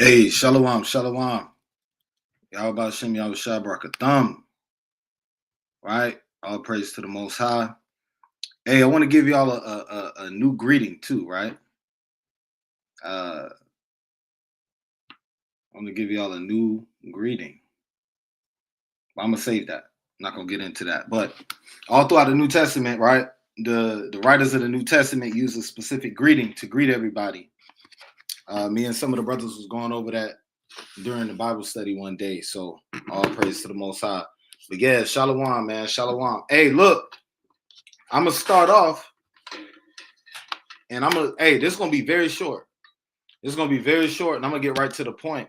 Hey, shalom, shalom. Y'all about Shem, y'all Thumb, right? All praise to the Most High. Hey, I want to give y'all a new greeting too, right? I want to give y'all a new greeting. I'm gonna save that. I'm not gonna get into that. But all throughout the New Testament, right? The writers of the New Testament use a specific greeting to greet everybody. Me and some of the brothers was going over that during the Bible study one day. So all praise to the Most High. But yeah, shalom, man, shalom. Hey, look, I'm gonna start off, and this is gonna be very short. This is gonna be very short, and I'm gonna get right to the point.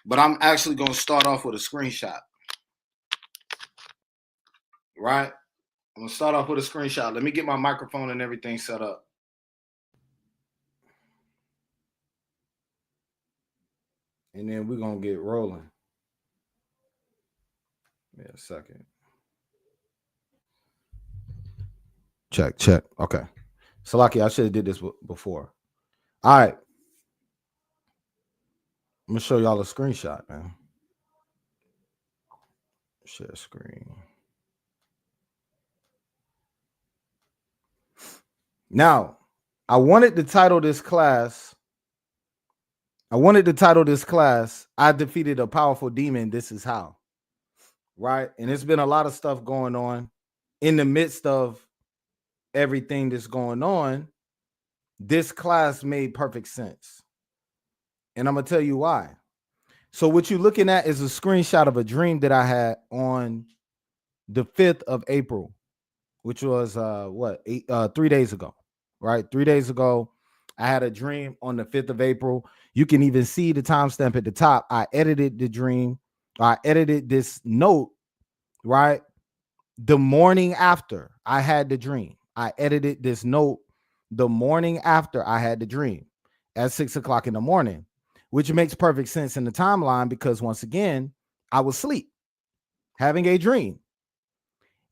But I'm actually gonna start off with a screenshot, right? I'm gonna start off with a screenshot. Let me get my microphone and everything set up. And then we're gonna get rolling. Wait a second. Check. Okay. Salaki, I should have did this before. All right. I'm gonna show y'all a screenshot, man. Share screen. Now, I wanted to title this class, I defeated a powerful demon. This is how. Right? And it's been a lot of stuff going on in the midst of everything that's going on. This class made perfect sense. And I'm going to tell you why. So what you're looking at is a screenshot of a dream that I had on the 5th of April, which was 3 days ago, right? 3 days ago, I had a dream on the 5th of April. You can even see the timestamp at the top. I edited the dream. I edited this note, right? The morning after I had the dream. I edited this note the morning after I had the dream at 6 o'clock in the morning, which makes perfect sense in the timeline because once again, I was asleep, having a dream.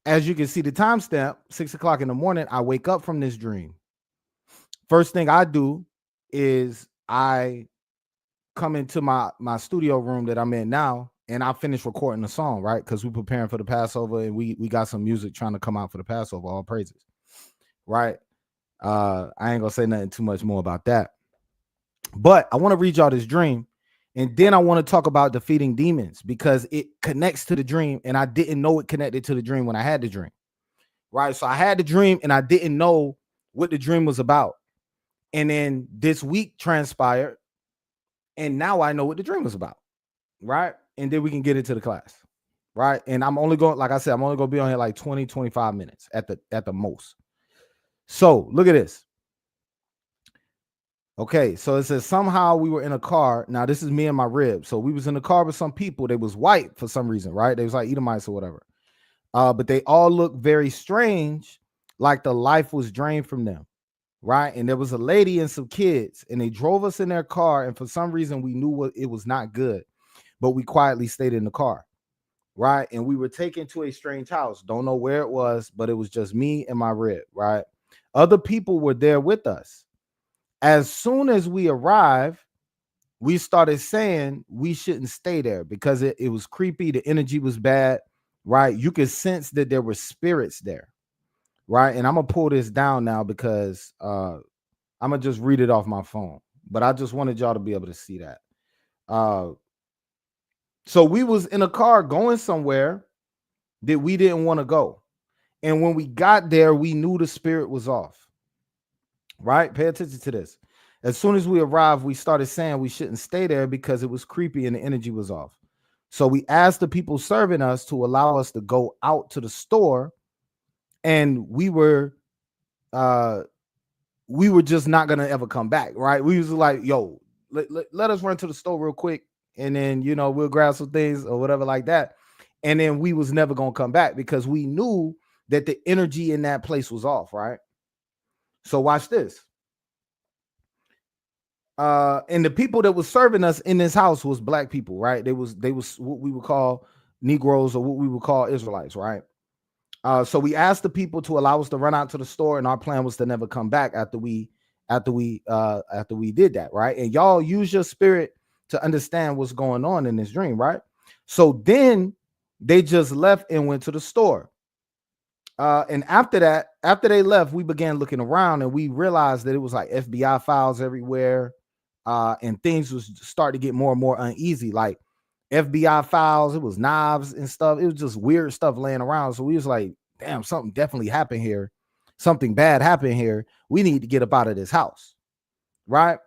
As you can see the timestamp, 6 o'clock in the morning, I wake up from this dream. First thing I do is I come into my studio room that I'm in now, and I finish recording the song, right? Because we're preparing for the Passover, and we got some music trying to come out for the Passover, all praises, right? I ain't gonna say nothing too much more about that. But I want to read y'all this dream, and then I want to talk about defeating demons because it connects to the dream, and I didn't know it connected to the dream when I had the dream, right? So I had the dream, and I didn't know what the dream was about. And then this week transpired, and now I know what the dream was about, right? And then we can get into the class, right? And I'm only going, like I said, I'm only going to be on here like 20, 25 minutes at the most. So look at this. Okay, so it says somehow we were in a car. Now this is me and my rib. So we was in a car with some people. They was white for some reason, right? They was like Edomites or whatever. But they all looked very strange, like the life was drained from them, right? And there was a lady and some kids, and they drove us in their car. And for some reason, we knew it was not good, but we quietly stayed in the car, right? And we were taken to a strange house. Don't know where it was, but it was just me and my rib, right? Other people were there with us. As soon as we arrived, we started saying we shouldn't stay there because it was creepy. The energy was bad, right? You could sense that there were spirits there, right? And I'm going to pull this down now because I'm going to just read it off my phone. But I just wanted y'all to be able to see that. So we was in a car going somewhere that we didn't want to go. And when we got there, we knew the spirit was off. Right? Pay attention to this. As soon as we arrived, we started saying we shouldn't stay there because it was creepy and the energy was off. So we asked the people serving us to allow us to go out to the store, and we were just not gonna ever come back. Right? We was like, yo, let us run to the store real quick, and then we'll grab some things or whatever like that. And then we was never gonna come back because we knew that the energy in that place was off, right? So watch this. And the people that was serving us in this house was black people, right? They was what we would call Negroes or what we would call Israelites, right? So we asked the people to allow us to run out to the store, and our plan was to never come back after we did that, right? And y'all use your spirit to understand what's going on in this dream, right? So then they just left and went to the store. And after that, after they left, we began looking around and we realized that it was like FBI files everywhere. And things was starting to get more and more uneasy. Like FBI files, it was knives and stuff. It was just weird stuff laying around. So we was like, damn, something definitely happened here. Something bad happened here. We need to get up out of this house. Right.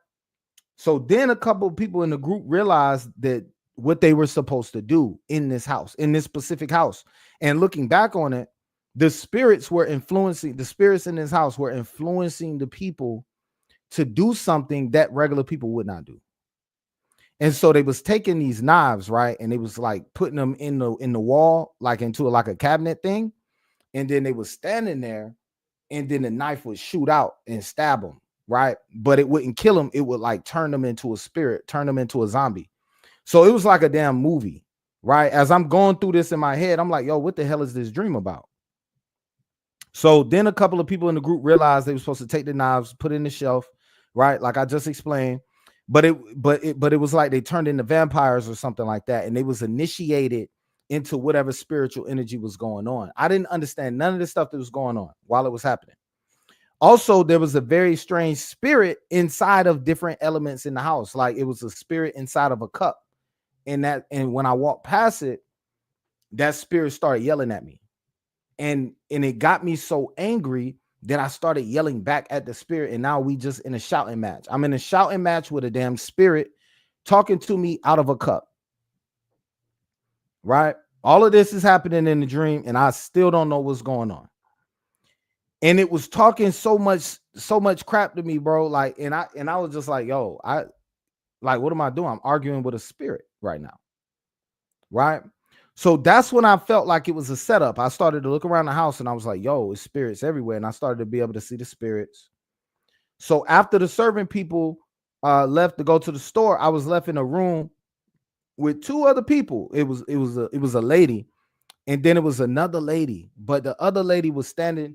So then a couple of people in the group realized that what they were supposed to do in this house, in this specific house. And looking back on it, the spirits in this house were influencing the people to do something that regular people would not do. And so they was taking these knives, right? And they was like putting them in the wall, like into like a cabinet thing. And then they was standing there, and then the knife would shoot out and stab them, right? But it wouldn't kill them. It would like turn them into a spirit, turn them into a zombie. So it was like a damn movie, right? As I'm going through this in my head, I'm like, yo, what the hell is this dream about? So then a couple of people in the group realized they were supposed to take the knives, put it in the shelf, right? Like I just explained. But it was like they turned into vampires or something like that. And they was initiated into whatever spiritual energy was going on. I didn't understand none of the stuff that was going on while it was happening. Also, there was a very strange spirit inside of different elements in the house. Like it was a spirit inside of a cup. And when I walked past it, that spirit started yelling at me. And it got me so angry that I started yelling back at the spirit. And now we just in a shouting match. I'm in a shouting match with a damn spirit talking to me out of a cup. Right? All of this is happening in the dream, and I still don't know what's going on. And it was talking so much crap to me, bro. Like, and I was just like, yo, what am I doing? I'm arguing with a spirit right now. Right? So that's when I felt like it was a setup. I started to look around the house and I was like, yo, it's spirits everywhere. And I started to be able to see the spirits. So after the servant people left to go to the store, I was left in a room with two other people. It was a lady, and then it was another lady. But the other lady was standing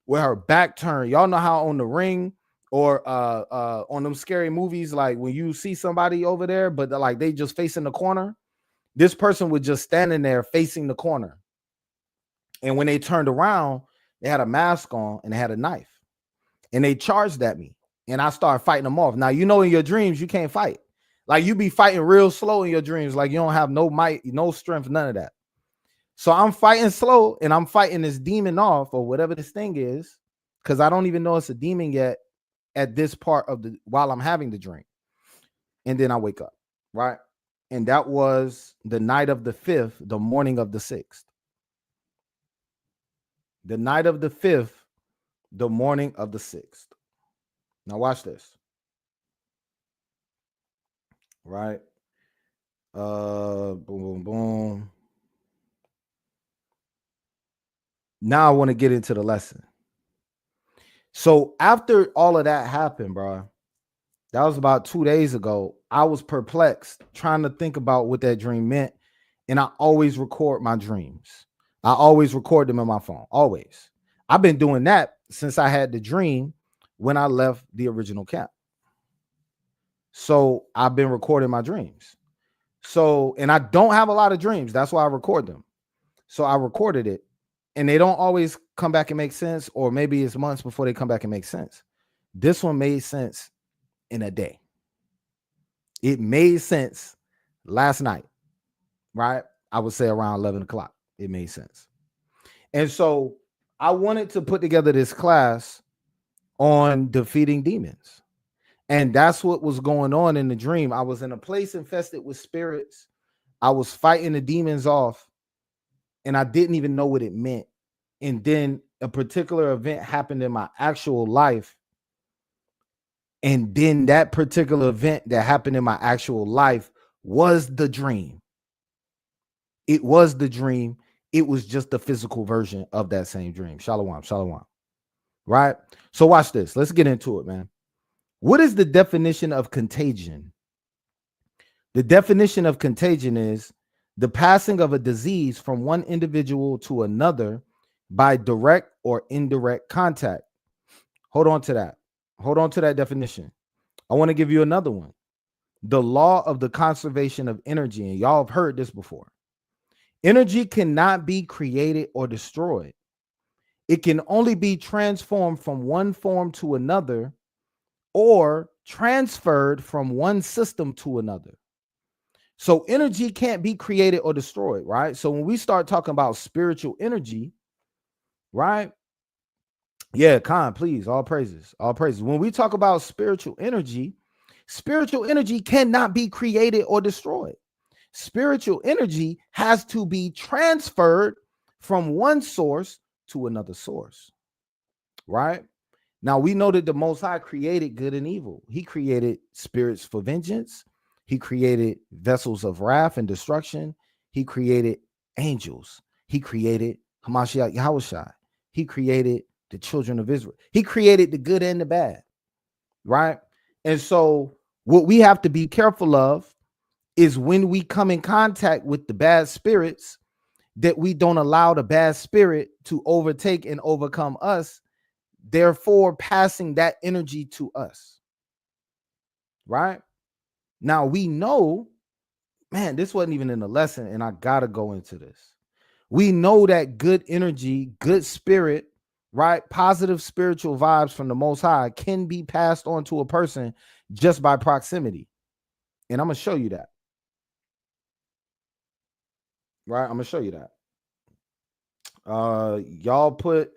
with her back turned. Y'all know how on The Ring or on them scary movies, like when you see somebody over there, but like they just facing the corner. This person was just standing there facing the corner. And when they turned around, they had a mask on and they had a knife. And they charged at me. And I started fighting them off. Now, you know, in your dreams, you can't fight. Like you be fighting real slow in your dreams. Like you don't have no might, no strength, none of that. So I'm fighting slow and I'm fighting this demon off or whatever this thing is. Because I don't even know it's a demon yet at this part of while I'm having the dream. And then I wake up, right? And that was the night of the 5th, the morning of the 6th. The night of the 5th, the morning of the 6th. Now watch this. Right? Boom, boom, boom. Now I want to get into the lesson. So after all of that happened, bro, that was about 2 days ago. I was perplexed trying to think about what that dream meant. And I always record my dreams. I always record them in my phone. Always. I've been doing that since I had the dream when I left the original camp. So I've been recording my dreams. So, and I don't have a lot of dreams. That's why I record them. So I recorded it. And they don't always come back and make sense. Or maybe it's months before they come back and make sense. This one made sense in a day. It made sense last night, right? I would say around 11 o'clock. It made sense. And so I wanted to put together this class on defeating demons. And that's what was going on in the dream. I was in a place infested with spirits. I was fighting the demons off, and I didn't even know what it meant. And then a particular event happened in my actual life. And then that particular event that happened in my actual life was the dream. It was the dream. It was just the physical version of that same dream. Shalom, shalom. Right? So watch this. Let's get into it, man. What is the definition of contagion? The definition of contagion is the passing of a disease from one individual to another by direct or indirect contact. Hold on to that. Hold on to that definition. I want to give you another one. the law of the conservation of energy. And y'all have heard this before. Energy cannot be created or destroyed. It can only be transformed from one form to another or transferred from one system to another. So energy can't be created or destroyed, right? So when we start talking about spiritual energy, right? Yeah, Khan, please, all praises, all praises. When we talk about spiritual energy cannot be created or destroyed. Spiritual energy has to be transferred from one source to another source, right? Now, we know that the Most High created good and evil. He created spirits for vengeance. He created vessels of wrath and destruction. He created angels. He created Hamashiach Yahushua. He created the children of Israel. He created the good and the bad, right? And so what we have to be careful of is when we come in contact with the bad spirits, that we don't allow the bad spirit to overtake and overcome us, therefore passing that energy to us, right? Now we know, man, this wasn't even in the lesson, and I gotta go into this. We know that good energy, good spirit, right? Positive spiritual vibes from the Most High can be passed on to a person just by proximity. And I'm gonna show you that. Right? I'm gonna show you that. Y'all put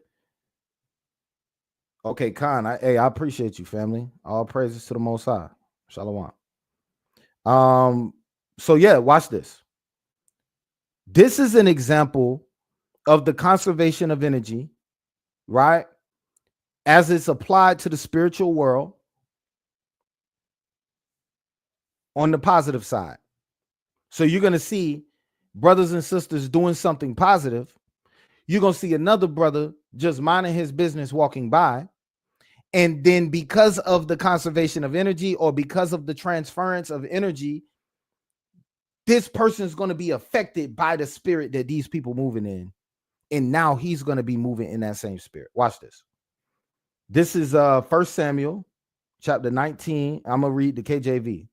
okay, Khan. I appreciate you, family. All praises to the Most High. Shalom. So yeah, watch this. This is an example of the conservation of energy, right? As it's applied to the spiritual world on the positive side. So you're going to see brothers and sisters doing something positive. You're going to see another brother just minding his business walking by. And then because of the conservation of energy or because of the transference of energy, this person is going to be affected by the spirit that these people moving in. And now he's going to be moving in that same spirit. Watch this. This is 1 Samuel chapter 19. I'm going to read the KJV.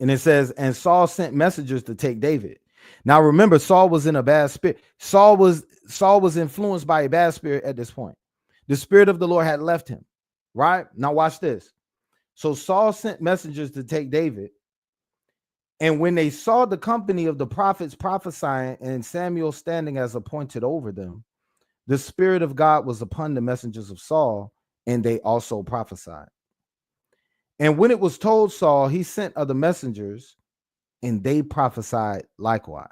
And it says, and Saul sent messengers to take David. Now remember, Saul was in a bad spirit. Saul was influenced by a bad spirit at this point. The spirit of the Lord had left him, right? Now watch this. So Saul sent messengers to take David. And when they saw the company of the prophets prophesying and Samuel standing as appointed over them, the Spirit of God was upon the messengers of Saul, and they also prophesied. And when it was told Saul, he sent other messengers, and they prophesied likewise.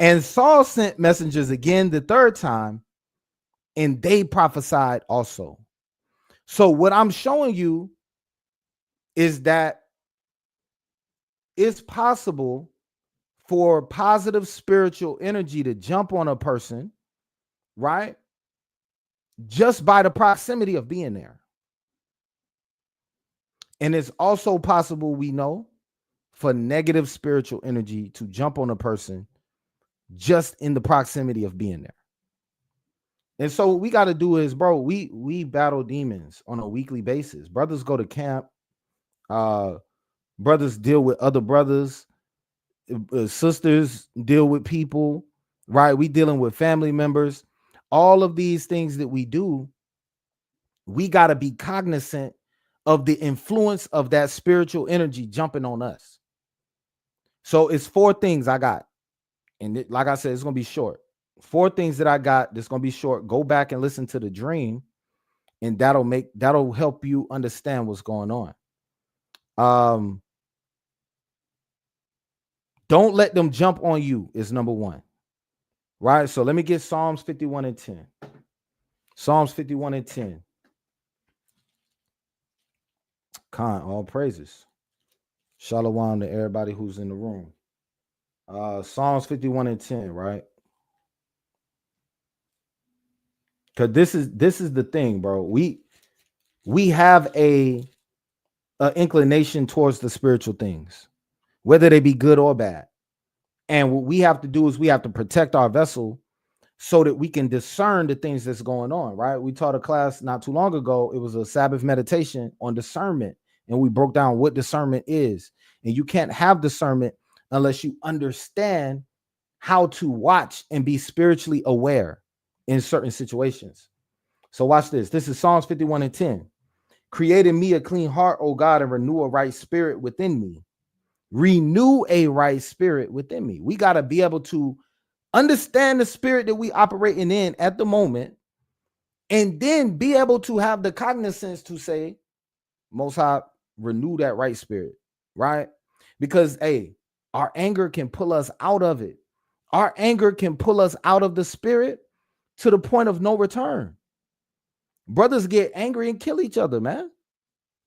And Saul sent messengers again the third time, and they prophesied also. So what I'm showing you is that it's possible for positive spiritual energy to jump on a person, right? Just by the proximity of being there. And it's also possible, we know, for negative spiritual energy to jump on a person just in the proximity of being there. And so what we got to do is, bro, we battle demons on a weekly basis. Brothers go to camp. Brothers deal with other brothers. Sisters deal with people, right? We dealing with family members. All of these things that we do, we got to be cognizant of the influence of that spiritual energy jumping on us. So it's 4 things I got. And like I said, it's going to be short. 4 things that I got that's going to be short. Go back and listen to the dream, and that'll help you understand what's going on. Don't let them jump on you is number 1. Right? So let me get Psalms 51 and 10. Psalms 51 and 10. Khan, all praises. Shalom to everybody who's in the room. Psalms 51 and 10, right? Because this is the thing, bro. We have a inclination towards the spiritual things, whether they be good or bad. And what we have to do is we have to protect our vessel so that we can discern the things that's going on, right? We taught a class not too long ago. It was a Sabbath meditation on discernment. and we broke down what discernment is. And you can't have discernment unless you understand how to watch and be spiritually aware in certain situations. So watch this. This is Psalms 51:10. Create in me a clean heart, O God, and renew a right spirit within me. Renew a right spirit within me. We got to be able to understand the spirit that we operating in at the moment, and then be able to have the cognizance to say, Most High, renew that right spirit, right? Because, hey, our anger can pull us out of it. Our anger can pull us out of the spirit to the point of no return. Brothers get angry and kill each other, man.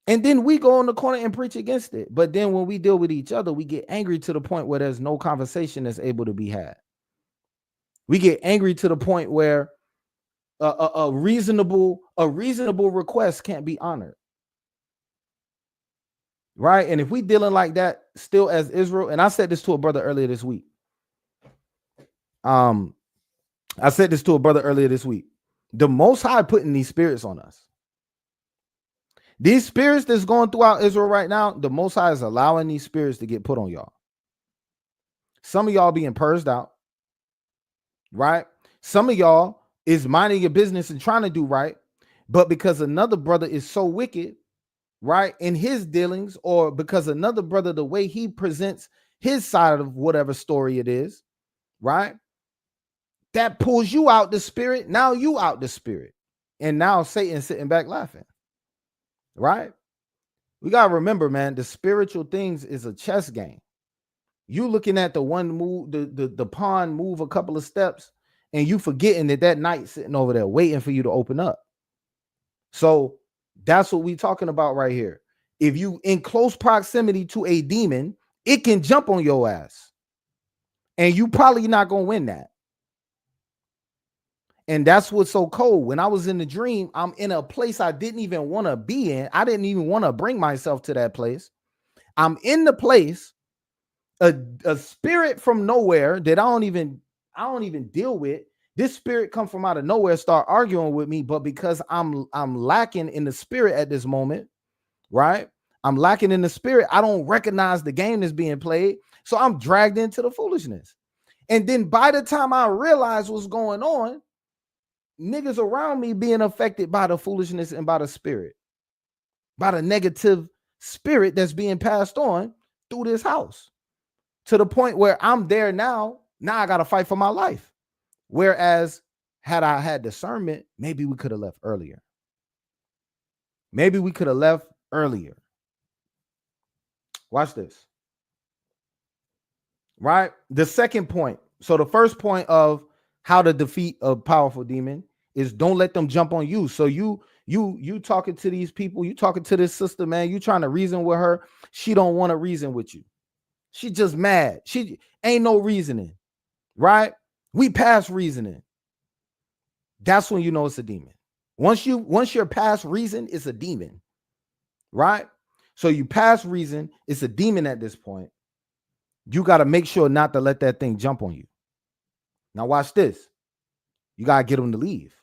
And then we go in the corner and preach against it. But then when we deal with each other, we get angry to the point where there's no conversation that's able to be had. We get angry to the point where a reasonable request can't be honored. Right? And if we dealing like that still as Israel, and I said this to a brother earlier this week. The Most High putting these spirits on us. These spirits that's going throughout Israel right now, the Most High is allowing these spirits to get put on y'all. Some of y'all being purged out, right? Some of y'all is minding your business and trying to do right, but because another brother is so wicked, right, in his dealings, or because another brother, the way he presents his side of whatever story it is, right, that pulls you out the spirit. Now you out the spirit, and now Satan's sitting back laughing, right? We got to remember, man, the spiritual things is a chess game. You looking at the one move, the pawn move a couple of steps, and you forgetting that knight's sitting over there waiting for you to open up. So that's what we talking about right here. If you in close proximity to a demon, it can jump on your ass, and you probably not gonna win that. And that's what's so cold. When I was in the dream, I'm in a place I didn't even want to be in. I didn't even want to bring myself to that place. I'm in the place, a spirit from nowhere that I don't even deal with. This spirit come from out of nowhere, start arguing with me, but because I'm lacking in the spirit at this moment, right? I'm lacking in the spirit. I don't recognize the game that's being played, so I'm dragged into the foolishness. And then by the time I realize what's going on, niggas around me being affected by the foolishness and by the spirit, by the negative spirit that's being passed on through this house, to the point where I'm there now. Now I got to fight for my life. Whereas had I had discernment, maybe we could have left earlier. Watch this. Right? The second point. So the first point of how to defeat a powerful demon is don't let them jump on you. So you talking to these people, you talking to this sister, man, you trying to reason with her. She don't want to reason with you. She just mad. She ain't no reasoning, right? We pass reasoning. That's when you know it's a demon. Once you're past reason, it's a demon, right? So you pass reason, it's a demon at this point. You got to make sure not to let that thing jump on you. Now watch this. You got to get them to leave.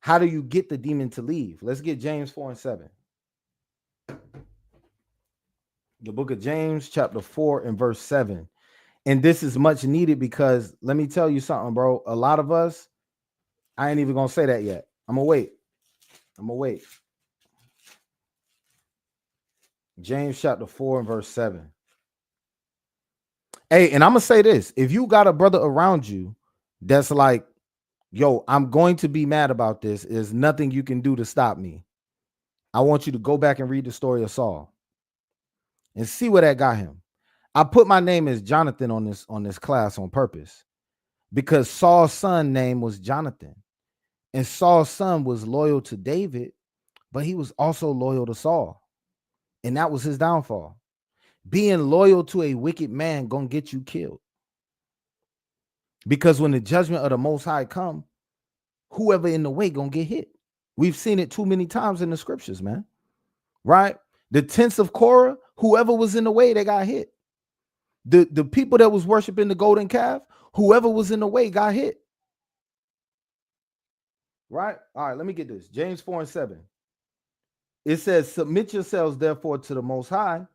How do you get the demon to leave? Let's get James 4:7. The book of James, chapter 4 and verse 7. And this is much needed because let me tell you something, bro. A lot of us, I ain't even going to say that yet. I'm going to wait. James chapter 4 and verse 7. Hey, and I'm going to say this. If you got a brother around you that's like, yo, I'm going to be mad about this, there's nothing you can do to stop me, I want you to go back and read the story of Saul and see where that got him. I put my name as Jonathan on this class on purpose because Saul's son name was Jonathan, and Saul's son was loyal to David, but he was also loyal to Saul, and that was his downfall. Being loyal to a wicked man gonna get you killed, because when the judgment of the Most High come, whoever in the way gonna get hit. We've seen it too many times in the scriptures, man. Right? The tents of Korah, whoever was in the way, they got hit. The people that was worshiping the golden calf, whoever was in the way got hit. Right? All right, let me get this. James 4:7. It says, submit yourselves therefore to the Most High,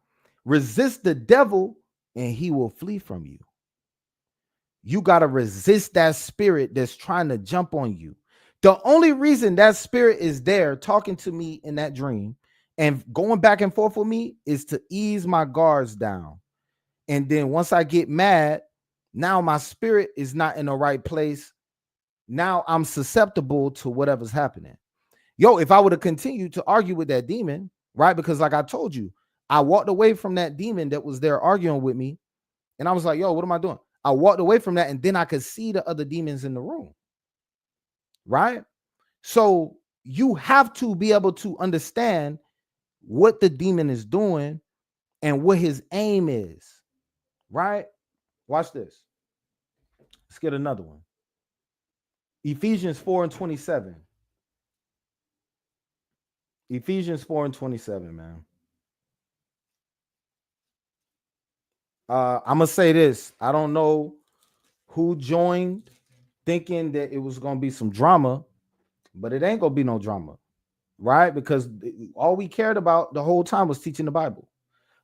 resist the devil, and he will flee from you. You got to resist that spirit that's trying to jump on you. The only reason that spirit is there talking to me in that dream and going back and forth with me is to ease my guards down. And then once I get mad, now my spirit is not in the right place. Now I'm susceptible to whatever's happening. Yo, if I would have continued to argue with that demon, right? Because like I told you, I walked away from that demon that was there arguing with me. And I was like, yo, what am I doing? I walked away from that, and then I could see the other demons in the room, right? So you have to be able to understand what the demon is doing and what his aim is, right? Watch this. Let's get another one. Ephesians 4:27. Ephesians 4:27, man. I'm gonna say this. I don't know who joined thinking that it was gonna be some drama, but it ain't gonna be no drama, right? Because all we cared about the whole time was teaching the Bible.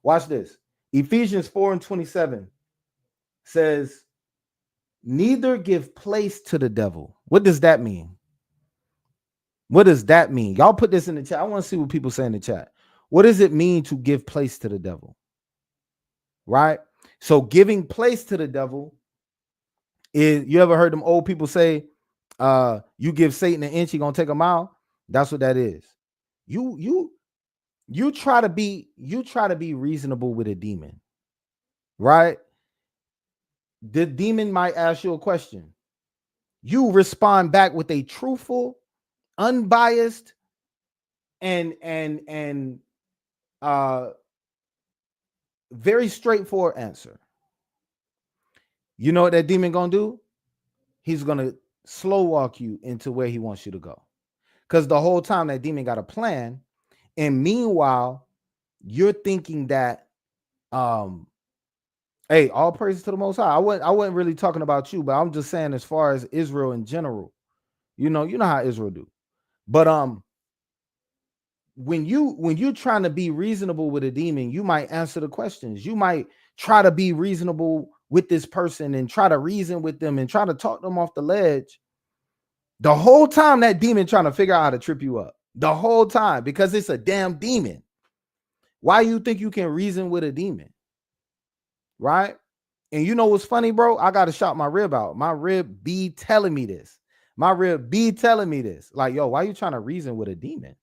Watch this. Ephesians 4:27 says, neither give place to the devil. What does that mean? What does that mean? Y'all put this in the chat. I want to see what people say in the chat. What does it mean to give place to the devil? Right? So giving place to the devil is, you ever heard them old people say, you give Satan an inch, he gonna take a mile? That's what that is. You try to be reasonable with a demon, right? The demon might ask you a question. You respond back with a truthful, unbiased, and very straightforward answer. You know what that demon gonna do? He's gonna slow walk you into where he wants you to go. Because the whole time that demon got a plan, and meanwhile, you're thinking that, hey, all praises to the Most High. I wasn't really talking about you, but I'm just saying as far as Israel in general. You know how Israel do. But when you're trying to be reasonable with a demon, you might answer the questions. You might try to be reasonable with this person and try to reason with them and try to talk them off the ledge. The whole time that demon trying to figure out how to trip you up. The whole time, because it's a damn demon. Why you think you can reason with a demon? Right? And you know what's funny, bro? I got to shout my rib out. My rib be telling me this. Like, yo, why you trying to reason with a demon?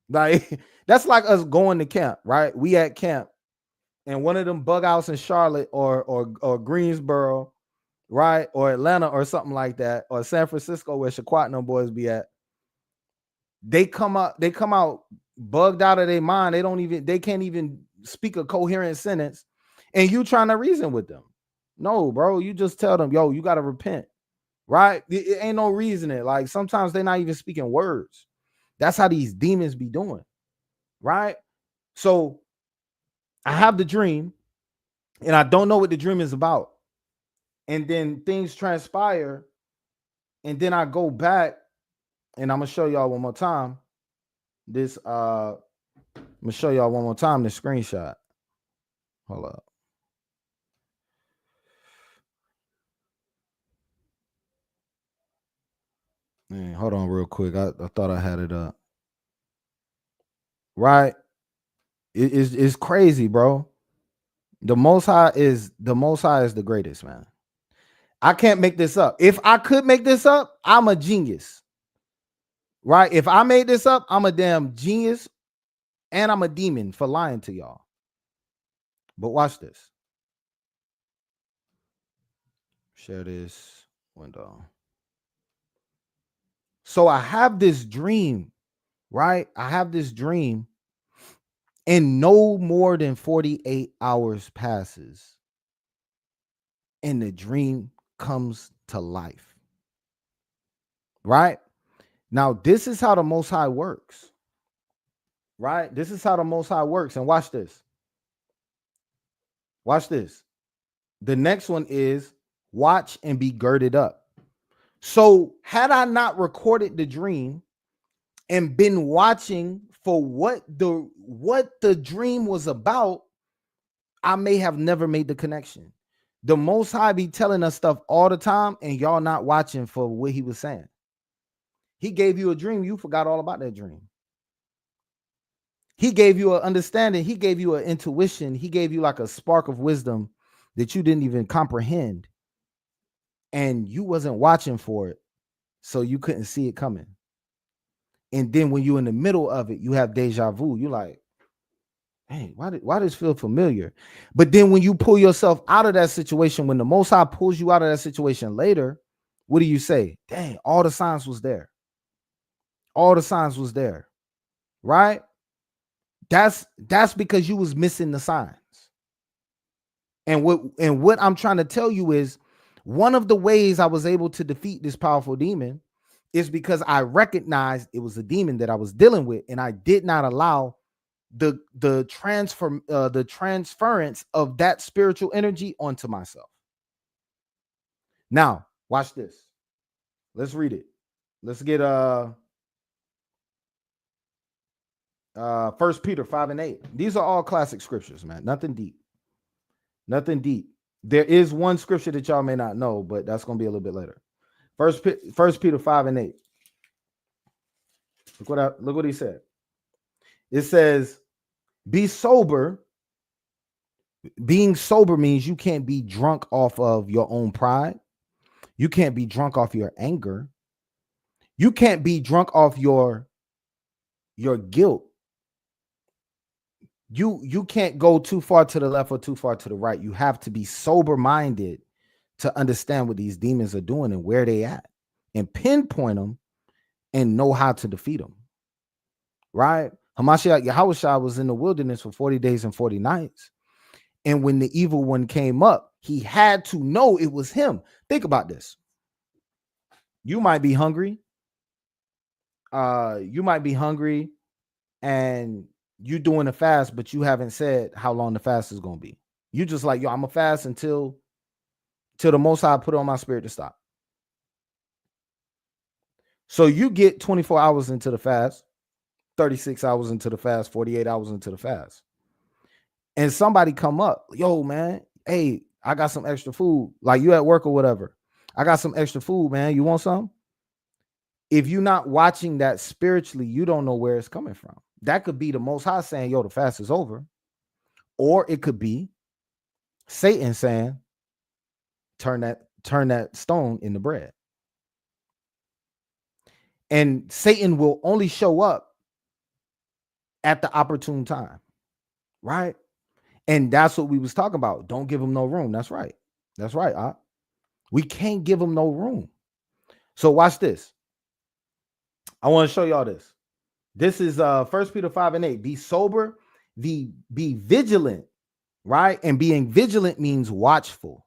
Like, that's like us going to camp, right? We at camp, and one of them bug outs in Charlotte or Greensboro, right? Or Atlanta or something like that, or San Francisco where Shaquat and them boys be at. They come out bugged out of their mind. They can't even speak a coherent sentence, and you trying to reason with them. No, bro, you just tell them, yo, you got to repent, right? It ain't no reasoning. Like, sometimes they're not even speaking words. That's how these demons be doing, right? So I have the dream, and I don't know what the dream is about. And then things transpire, and then I go back, and I'm gonna show y'all one more time. This I'm gonna show y'all one more time this screenshot. Hold up. Man, hold on real quick. I thought I had it up. Right? It's crazy, bro. The Most High is the greatest, man. I can't make this up. If I could make this up, I'm a genius. Right? If I made this up, I'm a damn genius, and I'm a demon for lying to y'all. But watch this. Share this window. So I have this dream, right? I have this dream, and no more than 48 hours passes, and the dream comes to life. Right? Now, this is how the Most High works. Right? This is how the Most High works. And watch this. Watch this. The next one is watch and be girded up. So had I not recorded the dream and been watching for what the dream was about, I may have never made the connection. The Most High be telling us stuff all the time, and y'all not watching for what he was saying. He gave you a dream, you forgot all about that dream. He gave you an understanding, he gave you an intuition, he gave you like a spark of wisdom that you didn't even comprehend, and you wasn't watching for it, so you couldn't see it coming. And then when you're in the middle of it, you have deja vu. You're like, hey, why does this feel familiar? But then when you pull yourself out of that situation, when the Most High pulls you out of that situation later, what do you say? Dang, all the signs was there. All the signs was there, right? That's because you was missing the signs. And what I'm trying to tell you is, one of the ways I was able to defeat this powerful demon is because I recognized it was a demon that I was dealing with, and I did not allow the transference of that spiritual energy onto myself. Now, watch this. Let's read it. Let's get 1 Peter 5:8. These are all classic scriptures, man. Nothing deep. Nothing deep. There is one scripture that y'all may not know, but that's going to be a little bit later. First Peter 5:8. Look what he said. It says, be sober. Being sober means you can't be drunk off of your own pride. You can't be drunk off your anger. You can't be drunk off your guilt. You can't go too far to the left or too far to the right. You have to be sober-minded to understand what these demons are doing and where they at, and pinpoint them and know how to defeat them. Right? Hamashiach Yahushua was in the wilderness for 40 days and 40 nights. And when the evil one came up, he had to know it was him. Think about this. You might be hungry. And you doing a fast, but you haven't said how long the fast is going to be. You just like, yo, I'm going to fast until the Most High put it on my spirit to stop. So you get 24 hours into the fast, 36 hours into the fast, 48 hours into the fast. And somebody come up, yo, man, hey, I got some extra food. Like, you at work or whatever. I got some extra food, man. You want some? If you're not watching that spiritually, you don't know where it's coming from. That could be the Most High saying, yo, the fast is over. Or it could be Satan saying, turn that stone into bread. And Satan will only show up at the opportune time, right? And that's what we was talking about. Don't give him no room. That's right. That's right. We can't give him no room. So watch this. I want to show y'all this. This is 1 Peter 5:8. Be sober, be vigilant, right? And being vigilant means watchful.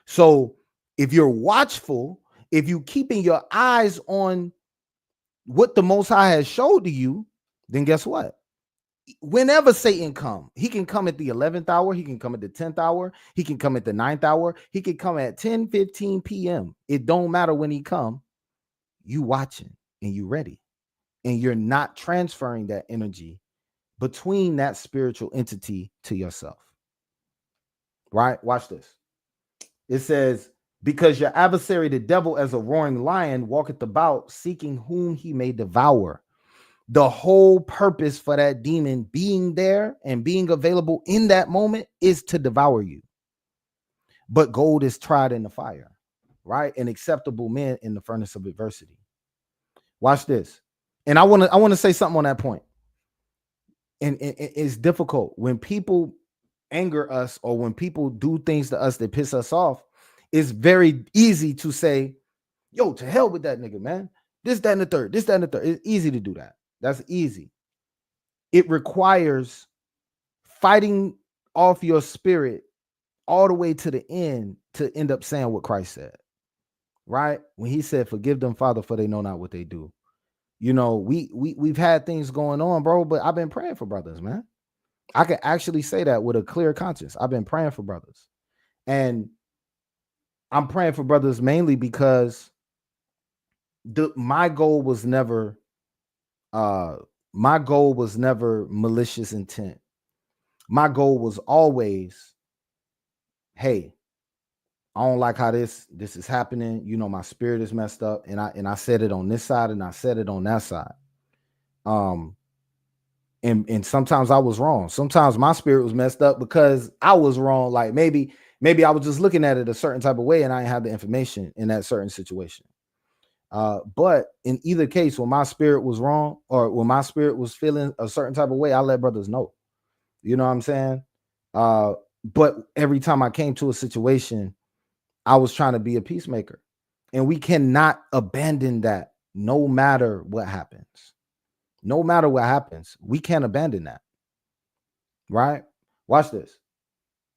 So if you're watchful, if you keeping your eyes on what the Most High has showed to you, then guess what? Whenever Satan come, he can come at the 11th hour, he can come at the 10th hour, he can come at the 9th hour, he can come at 10:15 p.m. It don't matter when he come. You watching and you ready, and you're not transferring that energy between that spiritual entity to yourself. Right? Watch this. It says, because your adversary, the devil, as a roaring lion, walketh about, seeking whom he may devour. The whole purpose for that demon being there and being available in that moment is to devour you. But gold is tried in the fire, right? An acceptable man in the furnace of adversity. Watch this. And I want to say something on that point. And it's difficult when people anger us or when people do things to us that piss us off. It's very easy to say, yo, to hell with that nigga, man. This, that, and the third. This, that, and the third. It's easy to do that. That's easy. It requires fighting off your spirit all the way to the end to end up saying what Christ said, right? When he said, forgive them, Father, for they know not what they do. You know, we've had things going on, bro, but I've been praying for brothers, man. I can actually say that with a clear conscience. I've been praying for brothers. And I'm praying for brothers mainly because my goal was never my goal was never malicious intent. My goal was always, hey, I don't like how this is happening. You know, my spirit is messed up, and I said it on this side, and I said it on that side. And sometimes I was wrong. Sometimes my spirit was messed up because I was wrong. Like maybe I was just looking at it a certain type of way, and I didn't have the information in that certain situation. But in either case, when my spirit was wrong or when my spirit was feeling a certain type of way, I let brothers know. You know what I'm saying? But every time I came to a situation, I was trying to be a peacemaker. And we cannot abandon that no matter what happens. No matter what happens, we can't abandon that. Right? Watch this.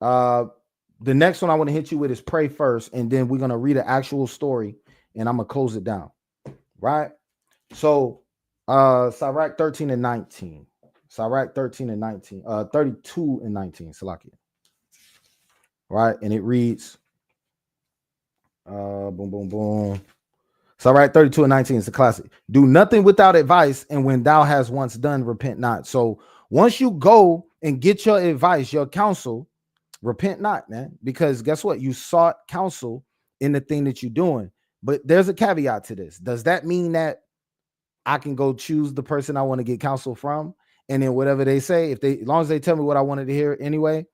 The next one I want to hit you with is pray first, and then we're going to read an actual story, and I'm going to close it down. Right? So, Sirach 13 and 19. Sirach 13 and 19. 32 and 19. Salakia. Right? And it reads, boom, boom, boom. Sirach 32 and 19 is a classic. Do nothing without advice, and when thou hast once done, repent not. So once you go and get your advice, your counsel, repent not, man. Because guess what? You sought counsel in the thing that you're doing. But there's a caveat to this. Does that mean that I can go choose the person I want to get counsel from, and then whatever they say, as long as they tell me what I wanted to hear anyway,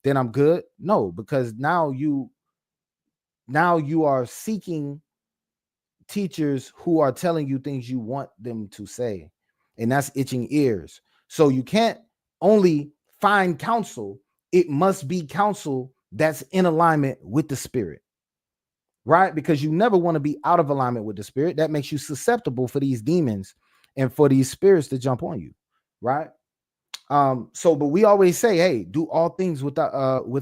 then I'm good? No, because now you are seeking teachers who are telling you things you want them to say, and that's itching ears. So you can't only find counsel, it must be counsel that's in alignment with the spirit, right? Because you never want to be out of alignment with the spirit. That makes you susceptible for these demons and for these spirits to jump on you, right? But we always say, hey, do all things with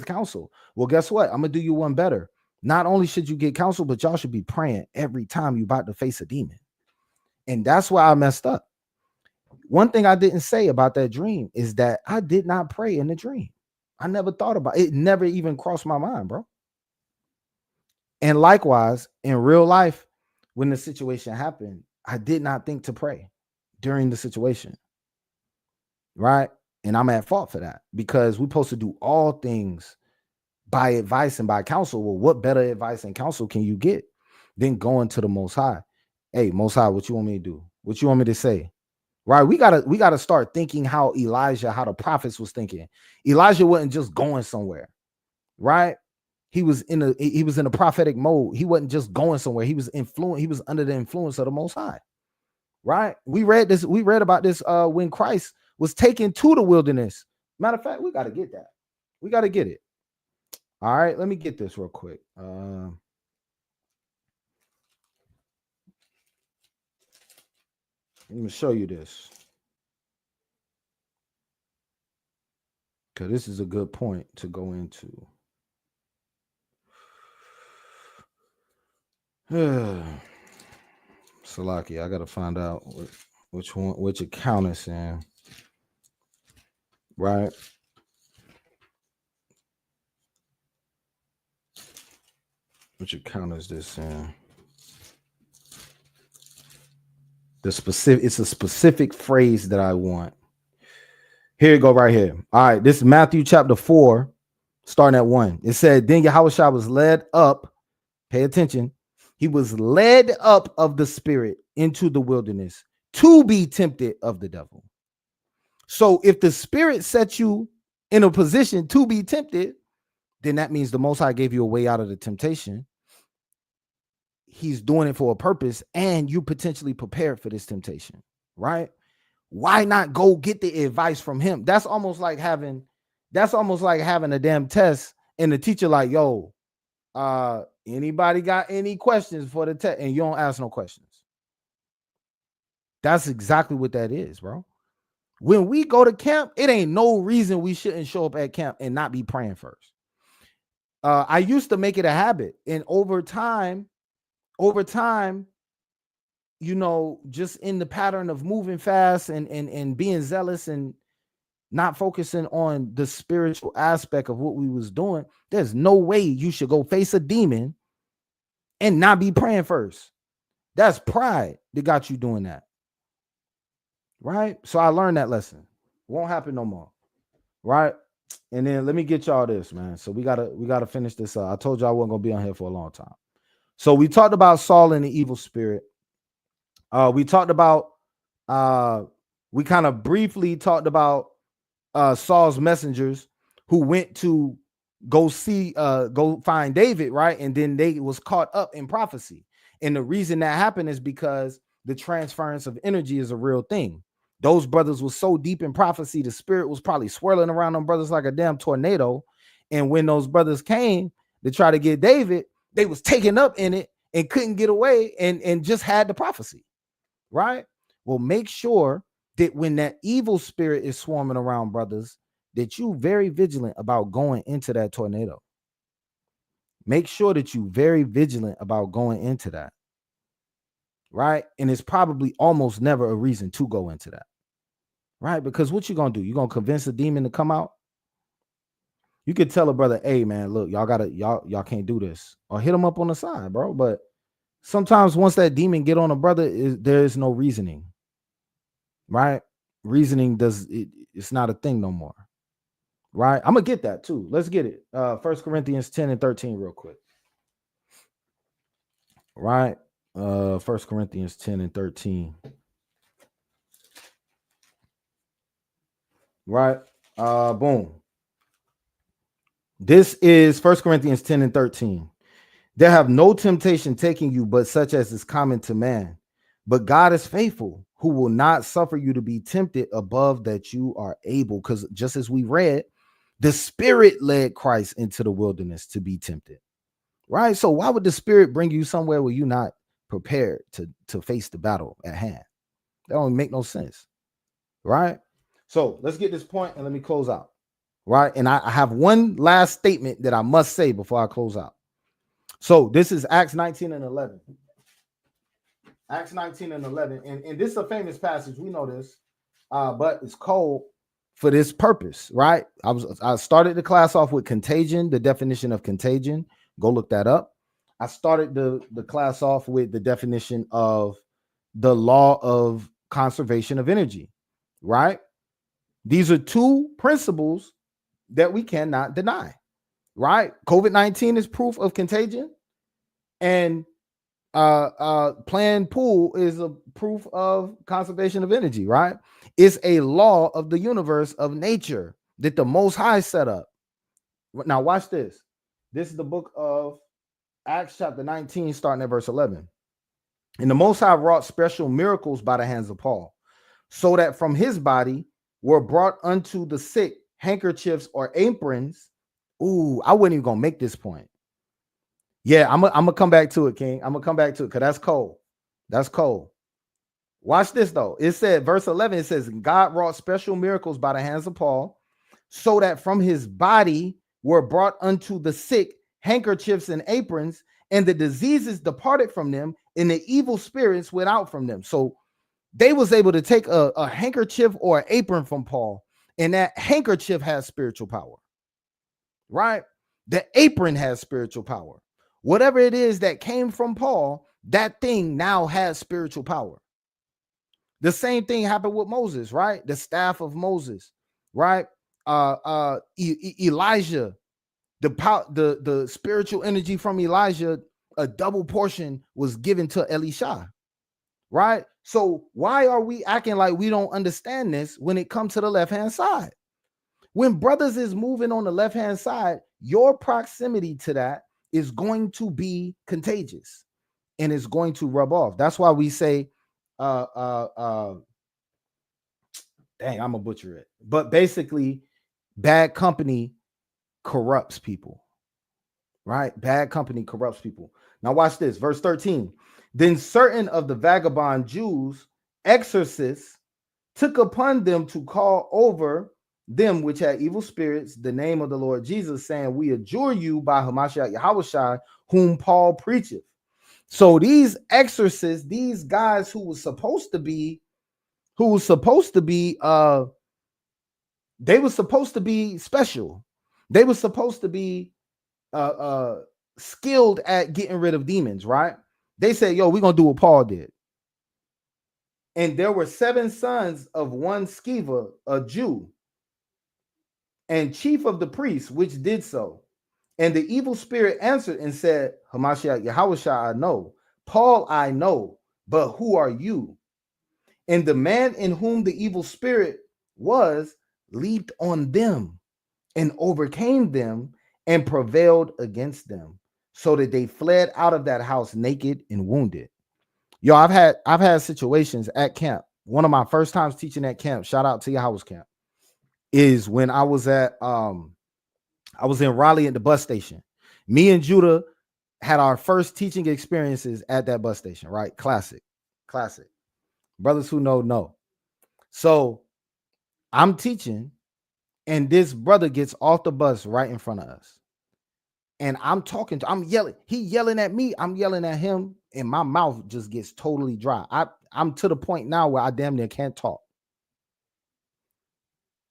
counsel. Well, guess what? I'm gonna do you one better. Not only should you get counsel, but y'all should be praying every time you're about to face a demon. And that's why I messed up. One thing I didn't say about that dream is that I did not pray in the dream. I never thought about it. It never even crossed my mind, bro. And likewise, in real life, when the situation happened, I did not think to pray during the situation. Right? And I'm at fault for that because we're supposed to do all things by advice and by counsel. Well, what better advice and counsel can you get than going to the Most High? Hey, Most High, what you want me to do? What you want me to say? Right? We gotta start thinking how the prophets was thinking. Elijah wasn't just going somewhere, right? He was in a prophetic mode. He wasn't just going somewhere. He was influenced. He was under the influence of the Most High. Right? We read about this when Christ was taken to the wilderness. Matter of fact, we got to get that. We got to get it. All right, let me get this real quick. Let me show you this. Because this is a good point to go into. Salaki, I got to find out which account it's in. Right? Which account is this in? It's a specific phrase that I want. Here you go, right here. All right, this is Matthew chapter 4, starting at 1. It said, then Yahushua was led up. Pay attention. He was led up of the Spirit into the wilderness to be tempted of the devil. So if the Spirit sets you in a position to be tempted, then that means the Most High gave you a way out of the temptation. He's doing it for a purpose, and you potentially prepared for this temptation, right? Why not go get the advice from him? That's almost like having a damn test and the teacher like, yo, anybody got any questions for the test? And you don't ask no questions. That's exactly what that is, bro. When we go to camp, it ain't no reason we shouldn't show up at camp and not be praying first. I used to make it a habit, and over time, you know, just in the pattern of moving fast and being zealous and not focusing on the spiritual aspect of what we was doing, there's no way you should go face a demon and not be praying first. That's pride that got you doing that. right? So I learned that lesson. Won't happen no more, right? And then let me get y'all this, man. So we gotta finish this up. I told you I wasn't gonna be on here for a long time. So we talked about Saul and the evil spirit. We talked about we kind of briefly talked about Saul's messengers who went to go find David, right? And then they was caught up in prophecy. And the reason that happened is because the transference of energy is a real thing. Those brothers was so deep in prophecy, the spirit was probably swirling around them brothers like a damn tornado. And when those brothers came to try to get David, they was taken up in it and couldn't get away and just had the prophecy, right? Well, make sure that when that evil spirit is swarming around brothers, that you very vigilant about going into that tornado. Make sure that you very vigilant about going into that, right? And it's probably almost never a reason to go into that, right? Because what you gonna do? You gonna convince a demon to come out? You could tell a brother, hey man, look, y'all can't do this, or hit him up on the side, bro. But sometimes once that demon get on a brother, there is no reasoning, right? Reasoning it's not a thing no more, right? I'm gonna get that too. Let's get it. 1 Corinthians 10 and 13 real quick, right? 1 Corinthians 10 and 13, right? Boom. This is 1 Corinthians 10 and 13. There have no temptation taking you but such as is common to man, but God is faithful, who will not suffer you to be tempted above that you are able. Because just as we read, the spirit led Christ into the wilderness to be tempted, right? So why would the spirit bring you somewhere where you're not prepared to face the battle at hand? That don't make no sense, right? So let's get this point and let me close out, right? And I have one last statement that I must say before I close out. So this is Acts 19 and 11. Acts 19 and 11. And this is a famous passage. We know this, but it's cold for this purpose, right? I started the class off with contagion, the definition of contagion. Go look that up. I started the class off with the definition of the law of conservation of energy, right? These are two principles that we cannot deny, right? COVID-19 is proof of contagion, and planned pool is a proof of conservation of energy, right? It's a law of the universe, of nature, that the Most High set up. Now watch this. This is the book of Acts chapter 19, starting at verse 11. And the Most High wrought special miracles by the hands of Paul, so that from his body were brought unto the sick handkerchiefs or aprons. Ooh, I wasn't even gonna make this point. Yeah, I'm gonna come back to it, King. I'm gonna come back to it because that's cold. That's cold. Watch this though. It said, verse 11, it says, God wrought special miracles by the hands of Paul, so that from his body were brought unto the sick handkerchiefs and aprons, and the diseases departed from them, and the evil spirits went out from them. So they was able to take a handkerchief or an apron from Paul, and that handkerchief has spiritual power, right? The apron has spiritual power. Whatever it is that came from Paul, that thing now has spiritual power. The same thing happened with Moses, right? The staff of Moses, right? Elijah, the spiritual energy from Elijah, a double portion was given to Elisha, right? So why are we acting like we don't understand this when it comes to the left-hand side? When brothers is moving on the left-hand side, your proximity to that is going to be contagious and it's going to rub off. That's why we say, dang, I'm gonna butcher it. But basically, bad company corrupts people, right? Bad company corrupts people. Now watch this, verse 13. Then certain of the vagabond Jews, exorcists, took upon them to call over them which had evil spirits the name of the Lord Jesus, saying, we adjure you by Hamashiach Yahushua, whom Paul preacheth. So these exorcists, these guys who was supposed to be they were supposed to be special. They were supposed to be skilled at getting rid of demons, right? They said, yo, we're gonna do what Paul did. And there were 7 sons of one Sceva, a Jew, and chief of the priests, which did so. And the evil spirit answered and said, Hamashiach Yahushua I know, Paul I know, but who are you? And the man in whom the evil spirit was leaped on them and overcame them and prevailed against them, so that they fled out of that house naked and wounded. Yo, I've had situations at camp. One of my first times teaching at camp, shout out to your house camp, is when I was in Raleigh at the bus station. Me and Judah had our first teaching experiences at that bus station, right? Classic. Brothers who know. So I'm teaching, and this brother gets off the bus right in front of us. And I'm yelling. He yelling at me. I'm yelling at him, and my mouth just gets totally dry. I'm to the point now where I damn near can't talk.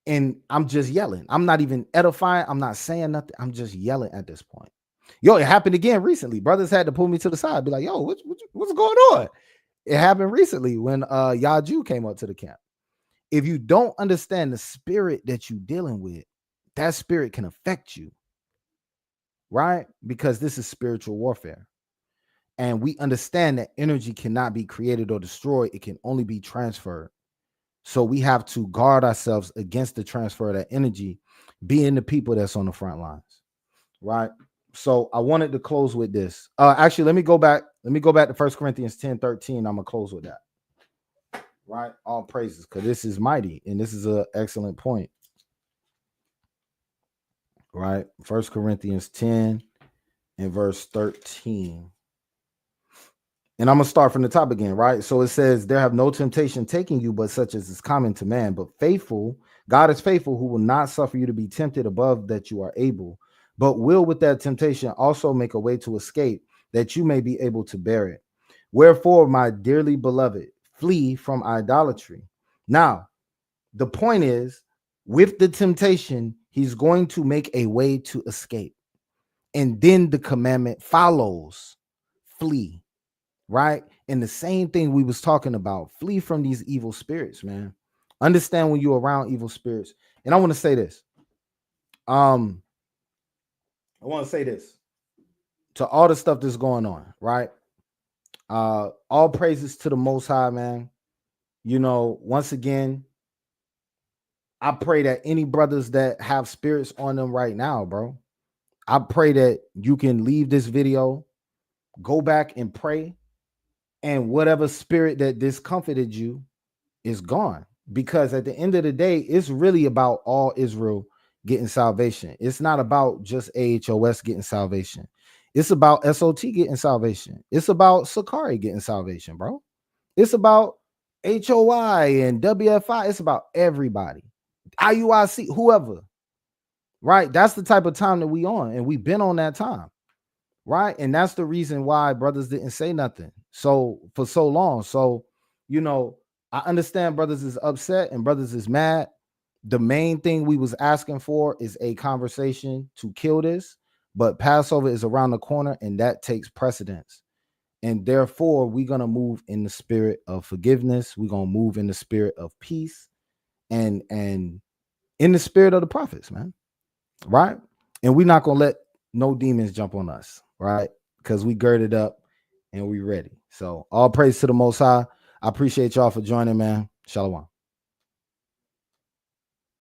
And I'm just yelling. I'm not even edifying. I'm not saying nothing. I'm just yelling at this point. Yo, it happened again recently. Brothers had to pull me to the side, be like, yo, what's going on? It happened recently when Yaju came up to the camp. If you don't understand the spirit that you're dealing with, that spirit can affect you, right? Because this is spiritual warfare. And we understand that energy cannot be created or destroyed. It can only be transferred. So we have to guard ourselves against the transfer of that energy, being the people that's on the front lines, right? So I wanted to close with this. Actually, let me go back to 1 Corinthians 10:13. I'm gonna close with that. Right? All praises, because this is mighty, and this is an excellent point. Right? 1 Corinthians 10 and verse 13. And I'm going to start from the top again, right? So it says, there have no temptation taking you, but such as is common to man. But God is faithful, who will not suffer you to be tempted above that you are able, but will with that temptation also make a way to escape, that you may be able to bear it. Wherefore, my dearly beloved, flee from idolatry. Now, the point is, with the temptation, he's going to make a way to escape. And then the commandment follows, flee. Right? And the same thing we was talking about, flee from these evil spirits, man. Understand when you're around evil spirits. And I want to say this. I want to say this to all the stuff that's going on, right? All praises to the Most High, man. You know, once again, I pray that any brothers that have spirits on them right now, bro, I pray that you can leave this video, go back and pray, and whatever spirit that discomforted you is gone. Because at the end of the day, it's really about all Israel getting salvation. It's not about just AHOS getting salvation. It's about SOT getting salvation. It's about Sakari getting salvation, bro. It's about HOI and WFI. It's about everybody. IUIC, whoever. Right? That's the type of time that we on, and we've been on that time. Right? And that's the reason why brothers didn't say nothing for so long. So, you know, I understand brothers is upset and brothers is mad. The main thing we was asking for is a conversation to kill this, but Passover is around the corner, and that takes precedence. And therefore, we're going to move in the spirit of forgiveness. We're going to move in the spirit of peace and in the spirit of the prophets, man. Right? And we're not going to let no demons jump on us, right? Because we girded up and we ready. So all praise to the Most High. I appreciate y'all for joining, man. Shalom.